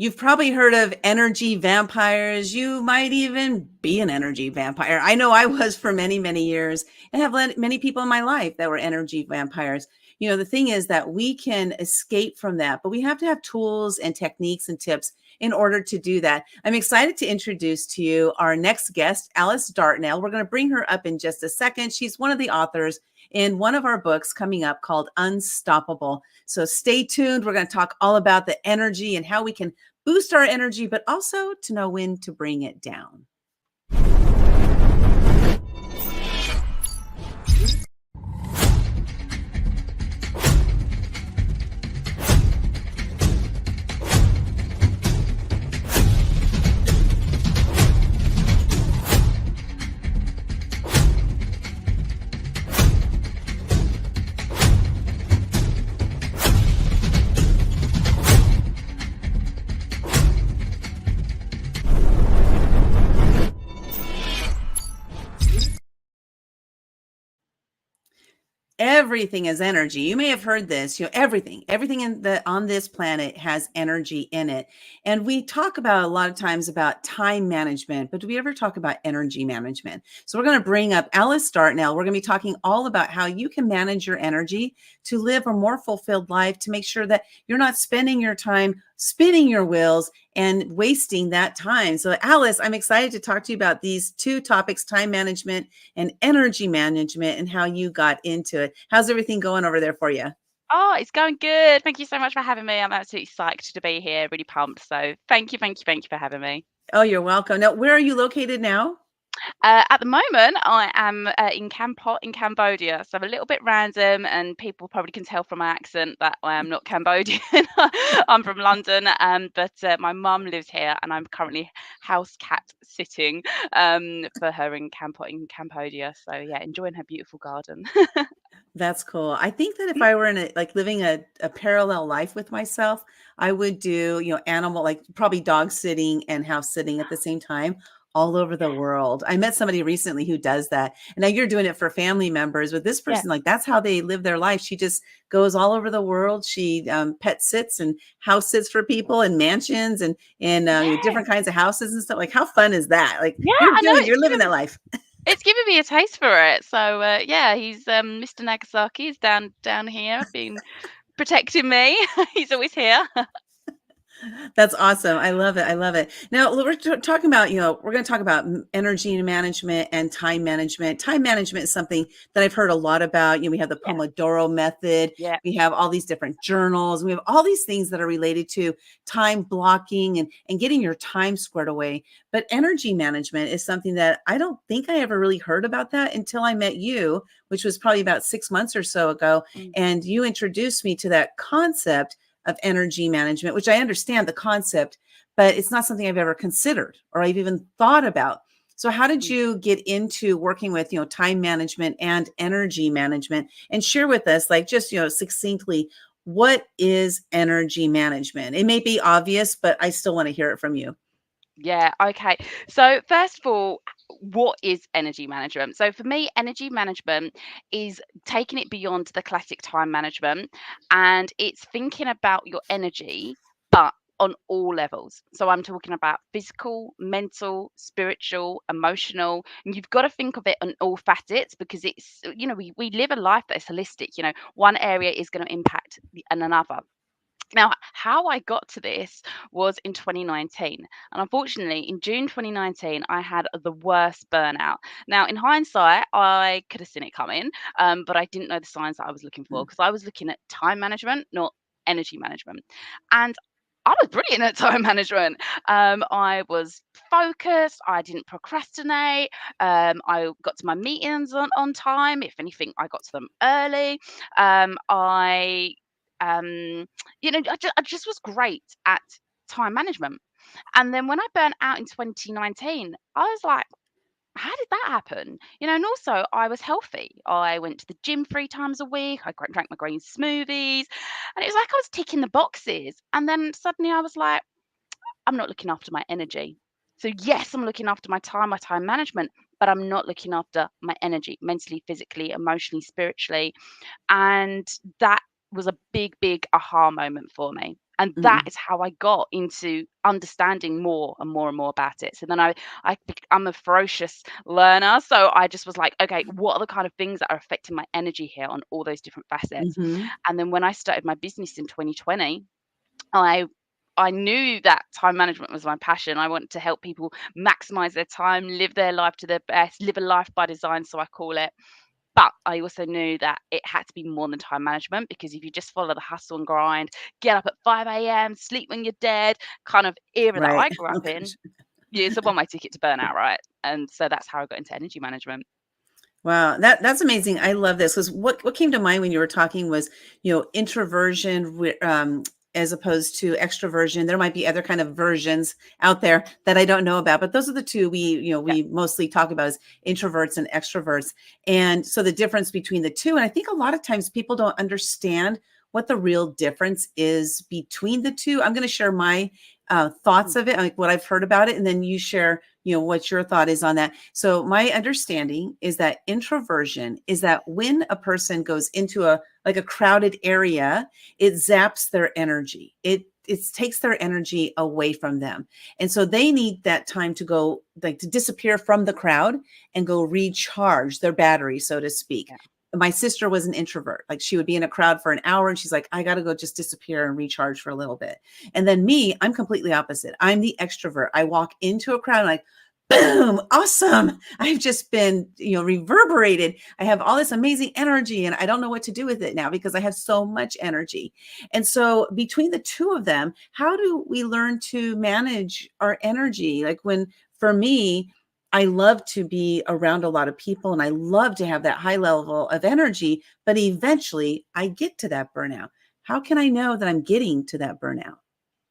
You've probably heard of energy vampires. You might even be an energy vampire. I know I was for many, many years and have many people in my life that were energy vampires. The thing is that we can escape from that, but we have to have tools and techniques and tips in order to do that. I'm excited to introduce to you our next guest, Alice Dartnell. We're going to bring her up in just a second. She's one of the authors in one of our books coming up called Unstoppable. So stay tuned. We're going to talk all about the energy and how we can boost our energy, but also to know when to bring it down. Everything is energy. You may have heard this, everything on this planet has energy in it. And we talk about a lot of times about time management, but do we ever talk about energy management? So we're going to bring up Alice Dartnell. We're going to be talking all about how you can manage your energy to live a more fulfilled life, to make sure that you're not spending your time spinning your wheels and wasting that time. So Alice, I'm excited to talk to you about these two topics, time management and energy management, and how you got into it. How's everything going over there for you? Oh, it's going good. Thank you so much for having me. I'm absolutely psyched to be here, really pumped. So thank you for having me. Oh, you're welcome. Now, where are you located now? At the moment, I am in Kampot in Cambodia. So I'm a little bit random, and people probably can tell from my accent that I am not Cambodian. I'm from London, but my mum lives here, and I'm currently house cat sitting for her in Kampot in Cambodia. So yeah, enjoying her beautiful garden. That's cool. I think that if I were in living a parallel life with myself, I would do, animal, like probably dog sitting and house sitting at the same time all over the world. I met somebody recently who does that. And now you're doing it for family members, but this Yeah. person, like, that's how they live their life. She just goes all over the world. She pet sits and house sits for people in mansions and Yeah. different kinds of houses and stuff. Like, how fun is that? Like, Yeah, I know. you're living that life. It's given me a taste for it. So yeah, he's Mr. Nagasaki is down here, being protecting me. He's always here. That's awesome. I love it. I love it. Now we're talking about, we're going to talk about energy management and time management. Time management is something that I've heard a lot about. We have the Yeah, Pomodoro method. yeah, We have all these different journals. We have all these things that are related to time blocking and getting your time squared away. But energy management is something that I don't think I ever really heard about that until I met you, which was probably about 6 months or so ago. mm, And you introduced me to that concept of energy management, which I understand the concept, but it's not something I've ever considered or I've even thought about. So how did mm. you get into working with, time management and energy management, and share with us, like, just, succinctly, what is energy management? It may be obvious, but I still want to hear it from you. Yeah, okay. So first of all, what is energy management? So for me, energy management is taking it beyond the classic time management, and it's thinking about your energy, but on all levels. So I'm talking about physical, mental, spiritual, emotional, and you've got to think of it on all facets, because we live a life that is holistic. One area is going to impact another. Now, how I got to this was in 2019. And unfortunately, in June 2019, I had the worst burnout. Now, in hindsight, I could have seen it coming, but I didn't know the signs that I was looking for, Mm. because I was looking at time management, not energy management. And I was brilliant at time management. I was focused. I didn't procrastinate. I got to my meetings on time. If anything, I got to them early. I I just was great at time management. And then when I burnt out in 2019, I was like, how did that happen? And also I was healthy. I went to the gym 3 times a week. I drank my green smoothies, and it was like I was ticking the boxes. And then suddenly I was like, I'm not looking after my energy. So yes, I'm looking after my time management, but I'm not looking after my energy, mentally, physically, emotionally, spiritually. And that was a big, big aha moment for me. And that Mm. is how I got into understanding more and more and more about it. So then I'm a ferocious learner. So I just was like, okay, what are the kind of things that are affecting my energy here on all those different facets? Mhm. And then when I started my business in 2020, I I knew that time management was my passion. I want to help people maximize their time, live their life to their best, live a life by design, so I call it. But I also knew that it had to be more than time management, because if you just follow the hustle and grind, get up at 5 a.m., sleep when you're dead, kind of era that Right. I grew Oh up in, gosh. yeah, it's a one-way ticket to burnout, right? And so that's how I got into energy management. Wow, that's amazing. I love this because what came to mind when you were talking was, introversion as opposed to extroversion. There might be other kind of versions out there that I don't know about, but those are the two Yeah. we mostly talk about is introverts and extroverts. And so the difference between the two, and I think a lot of times people don't understand what the real difference is between the two. I'm going to share my thoughts Mm. of it, like what I've heard about it, and then you share what your thought is on that. So my understanding is that introversion is that when a person goes into a crowded area, it zaps their energy. It takes their energy away from them. And so they need that time to go, like, to disappear from the crowd and go recharge their battery, so to speak. Yeah. My sister was an introvert. Like, she would be in a crowd for an hour and she's like, I got to go just disappear and recharge for a little bit. And then me, I'm completely opposite. I'm the extrovert. I walk into a crowd and like, boom, awesome. I've just been, reverberated. I have all this amazing energy and I don't know what to do with it now because I have so much energy. And so between the two of them, how do we learn to manage our energy? Like, for me, I love to be around a lot of people and I love to have that high level of energy, but eventually I get to that burnout. How can I know that I'm getting to that burnout?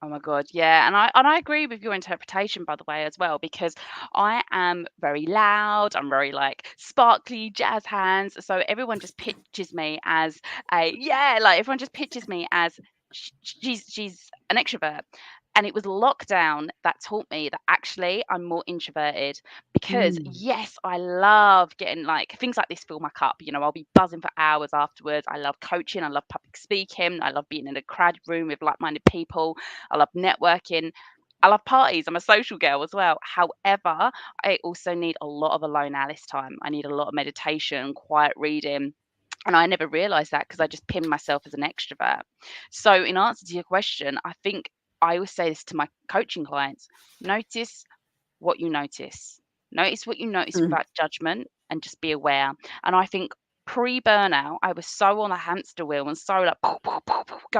Oh my God, yeah, and I agree with your interpretation, by the way, as well, because I am very loud. I'm very like sparkly jazz hands. So everyone just pictures me as like everyone just pictures me as she's an extrovert. And it was lockdown that taught me that actually I'm more introverted, because Mm. yes, I love getting like things like this fill my cup. I'll be buzzing for hours afterwards. I love coaching. I love public speaking. I love being in a crowded room with like-minded people. I love networking. I love parties. I'm a social girl as well. However, I also need a lot of alone Alice time. I need a lot of meditation, quiet reading. And I never realized that because I just pinned myself as an extrovert. So, in answer to your question, I think I always say this to my coaching clients: notice what you notice. Notice what you notice Mm. without judgment, and just be aware. And I think pre-burnout, I was so on a hamster wheel and so like go,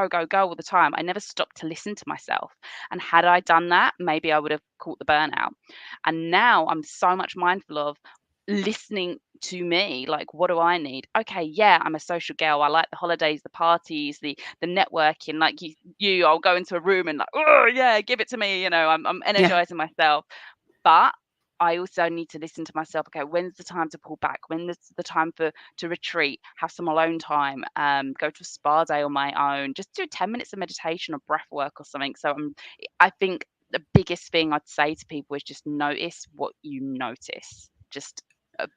go, go all the time. I never stopped to listen to myself. And had I done that, maybe I would have caught the burnout. And now I'm so much mindful of listening to me. Like, what do I need? Okay, yeah, I'm a social girl. I like the holidays, the parties, the networking. Like I'll go into a room and like, oh yeah, give it to me. I'm Yeah. energizing myself. But I also need to listen to myself. Okay, when's the time to pull back? When is the time to retreat, have some alone time, go to a spa day on my own, just do 10 minutes of meditation or breath work or something. So I think the biggest thing I'd say to people is just notice what you notice. Just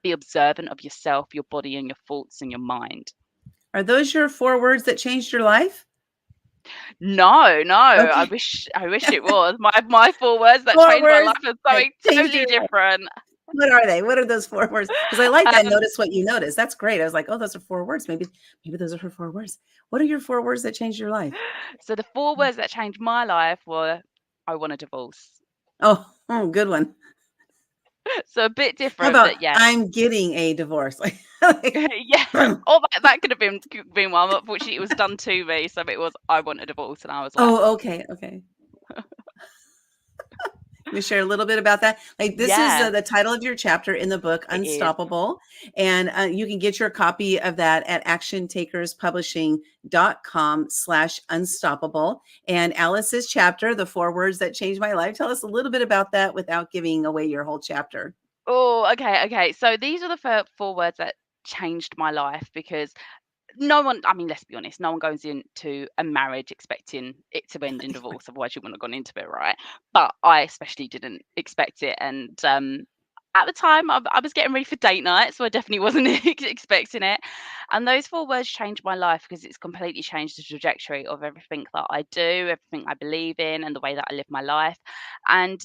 be observant of yourself, your body, and your thoughts and your mind. Are those your 4 words that changed your life? No, no, Okay. I wish it was. My 4 words that 4 changed my words life are that something changed totally your life. different. What are they? What are those 4 words? Because I like that, Um, notice what you notice. That's great. I was like, "Oh, those are 4 words. Maybe those are her 4 words." What are your 4 words that changed your life? So the 4 words that changed my life were, "I want a divorce." Oh, good one. So a bit How different, about but yeah. I'm getting a divorce? Like, Yeah. boom. Or that could have been one. Unfortunately, it was done to me, so it was, "I want a divorce," and I was like, Oh, okay, okay. Can you share a little bit about that? Like, this is "Yeah, the title of your chapter in the book, it is." Unstoppable. And you can get your copy of that at actiontakerspublishing.com/unstoppable. And Alice's chapter, The 4 Words That Changed My Life. Tell us a little bit about that without giving away your whole chapter. Oh, okay, okay. So these are the 4 words that changed my life, because no one, I mean, let's be honest, no one goes into a marriage expecting it to end in divorce. Otherwise, you wouldn't have gone into it, right? But I especially didn't expect it. And at the time, I was getting ready for date night, so I definitely wasn't expecting it. And those 4 words changed my life because it's completely changed the trajectory of everything that I do, everything I believe in, and the way that I live my life. And,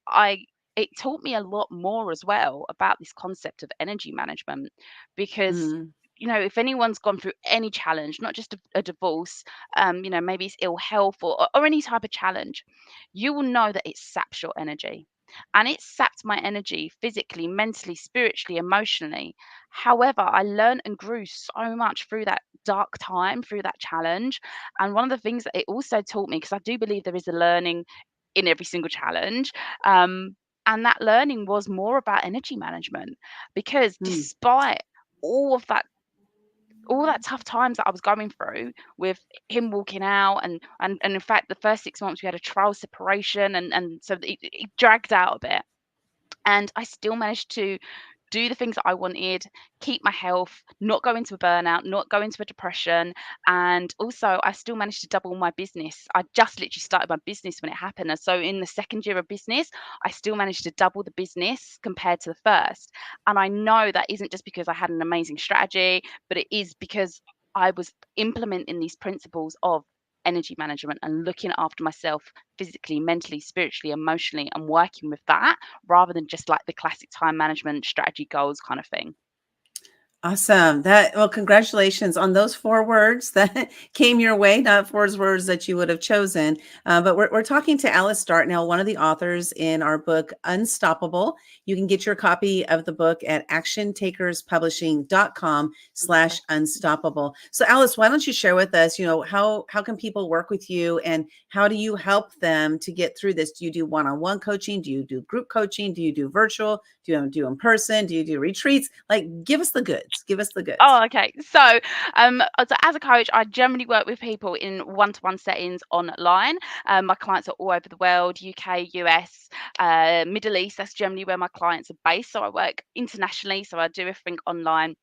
I it taught me a lot more as well about this concept of energy management because, Mm, if anyone's gone through any challenge, not just a divorce, maybe it's ill health or any type of challenge, you will know that it saps your energy. And it sapped my energy physically, mentally, spiritually, emotionally. However, I learned and grew so much through that dark time, through that challenge. And one of the things that it also taught me, because I do believe there is a learning in every single challenge, um, and that learning was more about energy management because mm. despite all of that all that tough times that I was going through with him walking out and in fact the first 6 months we had a trial separation and so it dragged out a bit and I still managed to do the things that I wanted, keep my health, not go into a burnout, not go into a depression. And also, I still managed to double my business. I just literally started my business when it happened. And so, in the second year of business, I still managed to double the business compared to the first. And I know that isn't just because I had an amazing strategy, but it is because I was implementing these principles of energy management and looking after myself physically, mentally, spiritually, emotionally, and working with that rather than just like the classic time management strategy goals kind of thing. Awesome. Well, congratulations on those 4 words that came your way, not 4 words that you would have chosen. But we're talking to Alice Dartnell, one of the authors in our book, Unstoppable. You can get your copy of the book at actiontakerspublishing.com/unstoppable. So Alice, why don't you share with us, how can people work with you and how do you help them to get through this? Do you do one-on-one coaching? Do you do group coaching? Do you do virtual? Do you do in person? Do you do retreats? Like, give us the goods. Give us the goods. Oh, okay. So as a coach, I generally work with people in one-to-one settings online. My clients are all over the world, UK, US, Middle East. That's generally where my clients are based. So I work internationally. So I do everything online.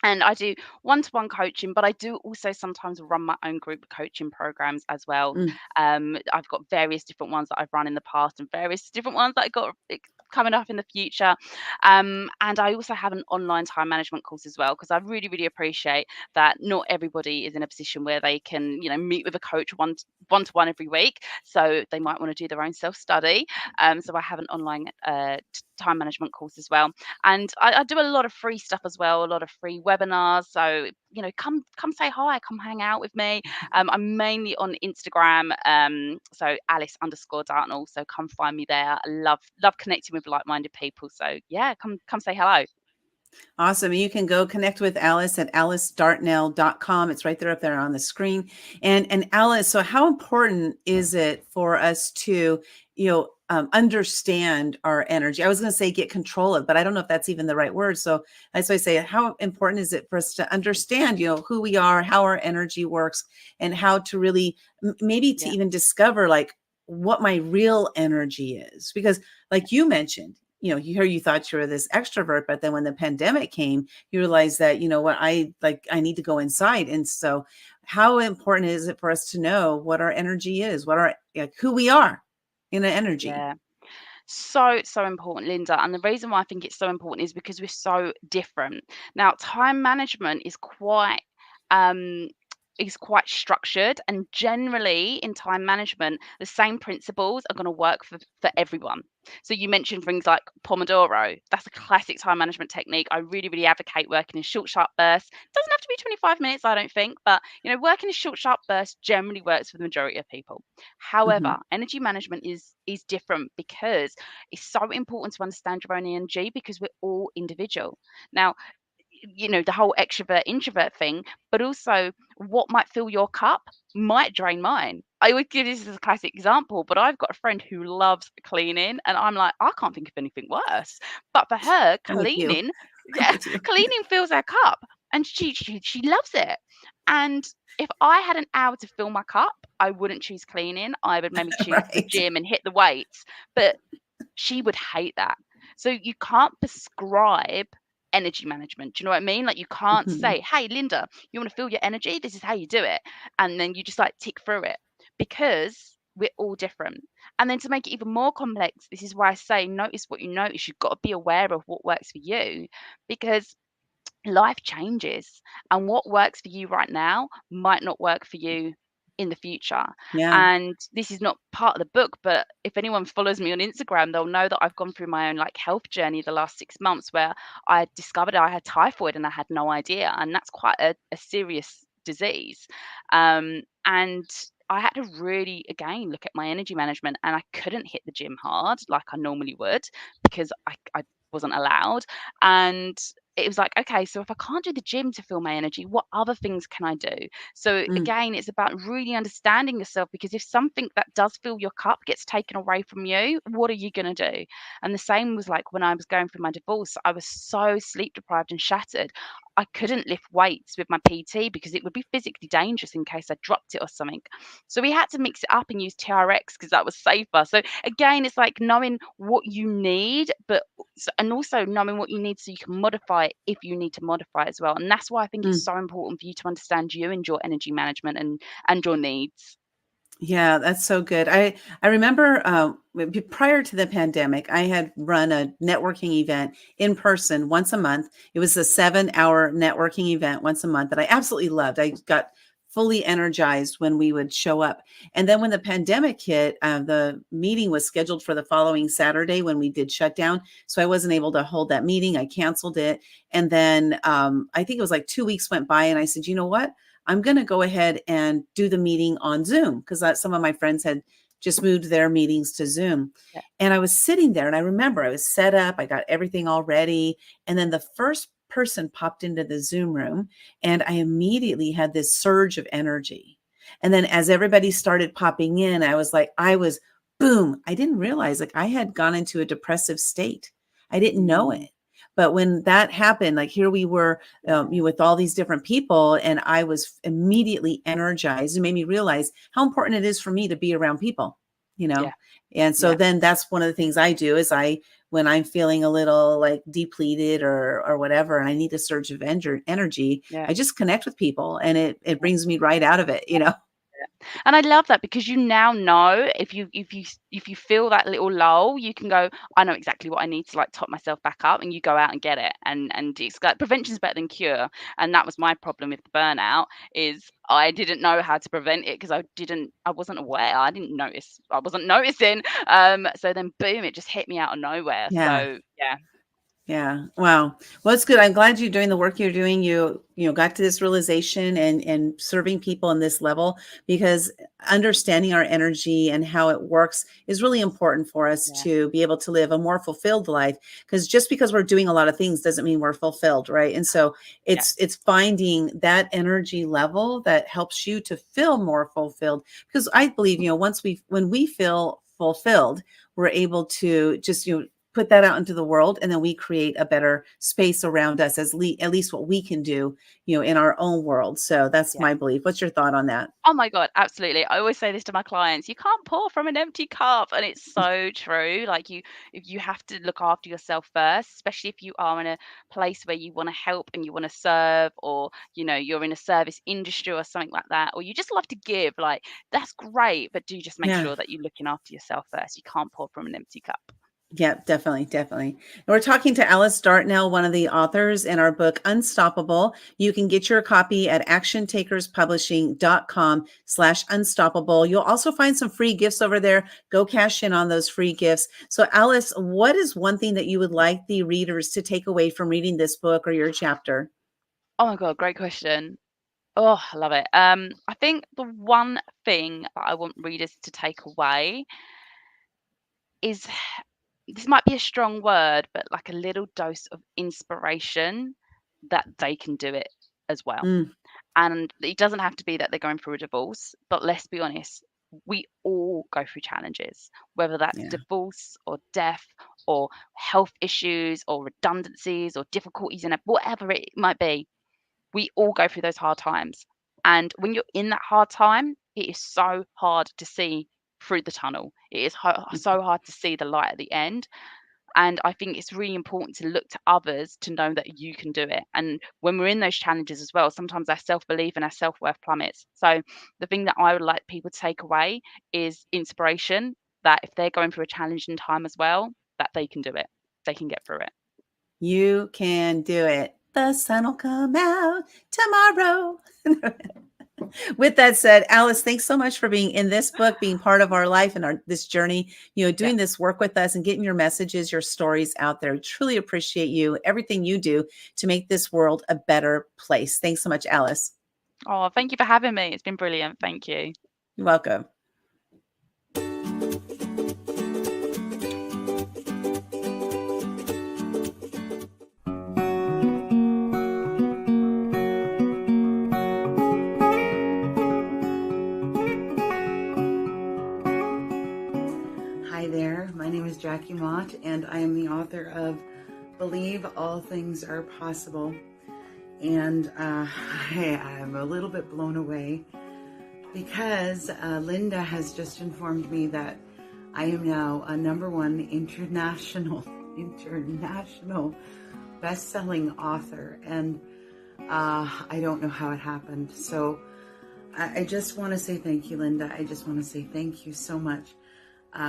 And I do one-to-one coaching, but I do also sometimes run my own group coaching programs as well. Mm, I've got various different ones that I've run in the past and various different ones that I got coming up in the future. And I also have an online time management course as well because I really, really appreciate that not everybody is in a position where they can, meet with a coach one to one every week. So they might want to do their own self study. So I have an online time management course as well and I do a lot of free stuff as well, a lot of free webinars. So come say hi, come hang out with me. I'm mainly on Instagram, so Alice_Dartnell. So come find me there. I love connecting with like-minded people. So yeah, come say hello. awesome. You can go connect with Alice at alicedartnell.com. It's right there up there on the screen. And Alice, so how important is it for us to, understand our energy? I was going to say get control of, but I don't know if that's even the right word. So that's why I say, how important is it for us to understand, who we are, how our energy works, and how to really maybe to Yeah, even discover like what my real energy is? Because like you mentioned, you thought you were this extrovert, but then when the pandemic came, you realized that, what, I need to go inside. And so how important is it for us to know what our energy is, what our, like, who we are in an energy? yeah. So important, Linda. And the reason why I think it's so important is because we're so different. Now, time management um is quite structured, and generally in time management, the same principles are going to work for everyone. So you mentioned things like Pomodoro. That's a classic time management technique. I really, really advocate working in short, sharp bursts. Doesn't have to be 25 minutes, I don't think, but working in short, sharp bursts generally works for the majority of people. Hmm. However, energy management is different because it's so important to understand your own energy because we're all individual. Now, the whole extrovert introvert thing, but also what might fill your cup might drain mine. I would give this as a classic example, but I've got a friend who loves cleaning, and I'm like, I can't think of anything worse. But for her, I'm with you. cleaning, I'm yeah, with you. cleaning fills her cup, and she loves it. And if I had an hour to fill my cup, I wouldn't choose cleaning. I would maybe choose the Right. gym and hit the weights. But she would hate that. So you can't prescribe energy management. Do you know what I mean? Like you can't Mhm. say, "Hey, Linda, you want to feel your energy? This is how you do it," and then you just like tick through it because We're all different. And then to make it even more complex, this is why I say notice what you notice. You've got to be aware of what works for you, because life changes, and what works for you right now might not work for you in the future. Yeah. And this is not part of the book, but if anyone follows me on Instagram, they'll know that I've gone through my own like health journey the last 6 months, where I discovered I had typhoid and I had no idea, and that's quite a serious disease. And I had to really again look at my energy management, and I couldn't hit the gym hard like I normally would, because I wasn't allowed. And it was like, okay, so if I can't do the gym to feel my energy, what other things can I do? So Mm, again, it's about really understanding yourself, because if something that does fill your cup gets taken away from you, what are you going to do? And the same was like when I was going through my divorce, I was so sleep deprived and shattered. I couldn't lift weights with my PT because it would be physically dangerous in case I dropped it or something. So we had to mix it up and use TRX because that was safer. So again, it's like knowing what you need, but and also knowing what you need so you can modify it if you need to modify it as well. And that's why I think it's mm. so important for you to understand you and your energy management and your needs. Yeah, that's so good. I remember prior to the pandemic, I had run a networking event in person once a month. It was a 7 hour networking event once a month that I absolutely loved. I got fully energized when we would show up. And then when the pandemic hit, the meeting was scheduled for the following Saturday when we did shut down. So I wasn't able to hold that meeting. I canceled it. And then I think it was like 2 weeks went by, and I said, you know what? I'm going to go ahead and do the meeting on Zoom, because some of my friends had just moved their meetings to Zoom. Yeah. And I was sitting there, and I remember I was set up, I got everything all ready. And then the first person popped into the Zoom room, and I immediately had this surge of energy. And then as everybody started popping in, I was boom. I didn't realize, like, I had gone into a depressive state. I didn't know Mm, it. But when that happened, like, here we were, yeah. with all these different people, and I was immediately energized. It made me realize how important it is for me to be around people, you know? Yeah. And so Yeah. then that's one of the things I do is when I'm feeling a little like depleted or whatever, and I need a surge of energy, Yeah. I just connect with people, and it Yeah. brings me right out of it, you know? And I love that, because you now know if you feel that little lull, you can go, I know exactly what I need to like top myself back up, and you go out and get it. And it's like prevention is better than cure. And that was my problem with the burnout, is I didn't know how to prevent it because I wasn't aware. I didn't notice. I wasn't noticing. So then boom, it just hit me out of nowhere. Yeah. So yeah. Yeah. Wow. Well, it's good. I'm glad you're doing the work you're doing. You got to this realization and serving people on this level, because understanding our energy and how it works is really important for us Yeah. to be able to live a more fulfilled life. Because just because we're doing a lot of things doesn't mean we're fulfilled, right? And so Yeah. it's finding that energy level that helps you to feel more fulfilled. Because I believe, when we feel fulfilled, we're able to just, put that out into the world, and then we create a better space around us, at least what we can do, in our own world. So that's Yeah. my belief. What's your thought on that? Oh my God, absolutely. I always say this to my clients, you can't pour from an empty cup. And it's so true. Like if you have to look after yourself first, especially if you are in a place where you want to help and you want to serve, or you're in a service industry or something like that, or you just love to give, like that's great. But do just make Yeah. sure that you're looking after yourself first. You can't pour from an empty cup. Yeah, definitely, definitely. And we're talking to Alice Dartnell, one of the authors in our book, Unstoppable. You can get your copy at actiontakerspublishing.com/unstoppable. You'll also find some free gifts over there. Go cash in on those free gifts. So, Alice, what is one thing that you would like the readers to take away from reading this book or your chapter? Oh my God, great question. Oh, I love it. I think the one thing that I want readers to take away is, this might be a strong word, but like a little dose of inspiration that they can do it as well. Mm, And it doesn't have to be that they're going through a divorce, but let's be honest, we all go through challenges, whether that's yeah. divorce or death or health issues or redundancies or difficulties in it, whatever it might be. We all go through those hard times. And when you're in that hard time, it is so hard to see through the tunnel. It is so hard to see the light at the end. And I think it's really important to look to others to know that you can do it. And when we're in those challenges as well, sometimes our self-belief and our self-worth plummets. So the thing that I would like people to take away is inspiration, that if they're going through a challenging time as well, that they can do it. They can get through it. You can do it. The sun will come out tomorrow. With that said, Alice, thanks so much for being in this book, being part of our life and this journey, doing this work with us and getting your messages, your stories out there. We truly appreciate you, everything you do to make this world a better place. Thanks so much, Alice. Oh, thank you for having me. It's been brilliant. Thank you. You're welcome. Hi there, my name is Jackie Mott, and I am the author of Believe All Things Are Possible. And I'm a little bit blown away because Linda has just informed me that I am now a #1 international best-selling author, and I don't know how it happened. So I just want to say thank you, Linda. I just want to say thank you so much.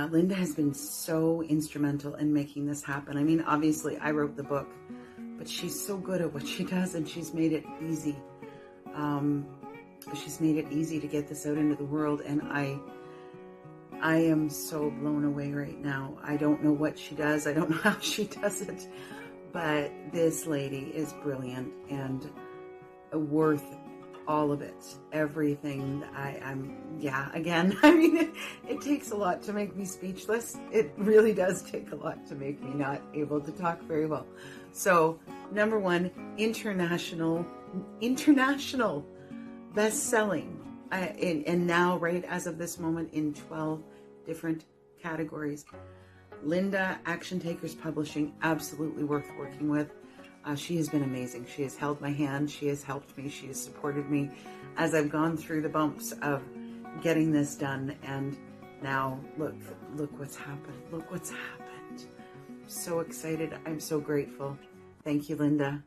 Linda has been so instrumental in making this happen. I mean, obviously, I wrote the book, but she's so good at what she does, and she's made it easy. She's made it easy to get this out into the world, and I am so blown away right now. I don't know what she does. I don't know how she does it, but this lady is brilliant and worth all of it, everything. Again, I mean, it takes a lot to make me speechless. It really does take a lot to make me not able to talk very well. So, #1 international best-selling, and now, right as of this moment, in 12 different categories. Linda, Action Takers Publishing, absolutely worth working with. She has been amazing. She has held my hand. She has helped me. She has supported me as I've gone through the bumps of getting this done. And now look what's happened. Look what's happened. I'm so excited. I'm so grateful. Thank you, Linda.